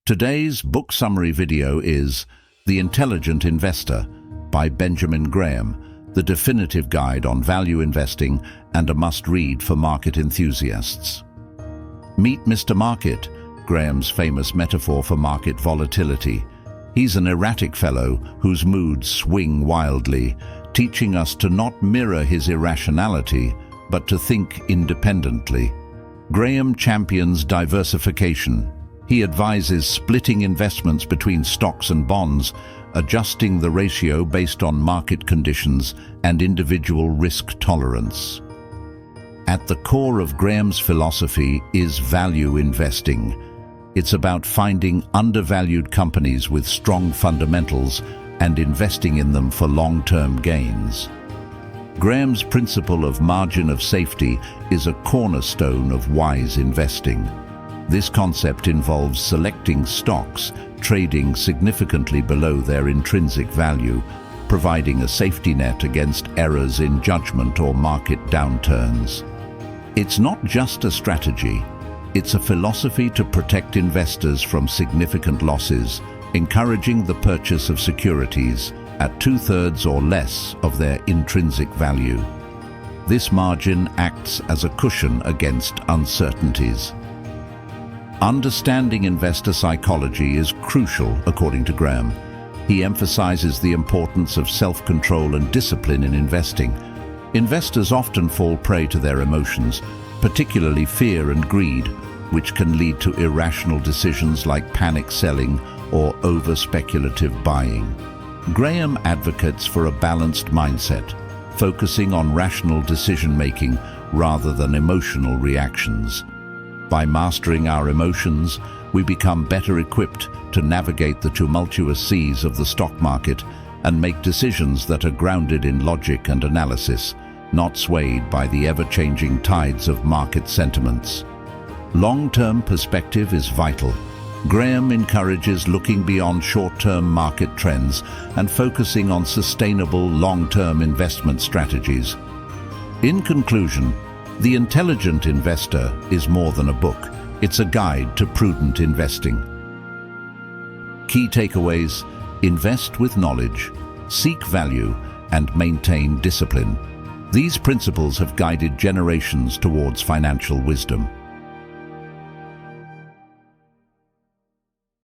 Today's book summary video is The Intelligent Investor by Benjamin Graham, the definitive guide on value investing and a must-read for market enthusiasts. Meet Mr. Market, Graham's famous metaphor for market volatility. He's an erratic fellow whose moods swing wildly, teaching us to not mirror his irrationality, but to think independently. Graham champions diversification. He advises splitting investments between stocks and bonds, adjusting the ratio based on market conditions and individual risk tolerance. At the core of Graham's philosophy is value investing. It's about finding undervalued companies with strong fundamentals and investing in them for long-term gains. Graham's principle of margin of safety is a cornerstone of wise investing. This concept involves selecting stocks trading significantly below their intrinsic value, providing a safety net against errors in judgment or market downturns. It's not just a strategy, it's a philosophy to protect investors from significant losses, encouraging the purchase of securities at 2/3 or less of their intrinsic value. This margin acts as a cushion against uncertainties. Understanding investor psychology is crucial, according to Graham. He emphasizes the importance of self-control and discipline in investing. Investors often fall prey to their emotions, particularly fear and greed, which can lead to irrational decisions like panic selling or over-speculative buying. Graham advocates for a balanced mindset, focusing on rational decision-making rather than emotional reactions. By mastering our emotions, we become better equipped to navigate the tumultuous seas of the stock market and make decisions that are grounded in logic and analysis, not swayed by the ever-changing tides of market sentiments. Long-term perspective is vital. Graham encourages looking beyond short-term market trends and focusing on sustainable long-term investment strategies. In conclusion, The Intelligent Investor is more than a book. It's a guide to prudent investing. Key takeaways: invest with knowledge, seek value, and maintain discipline. These principles have guided generations towards financial wisdom.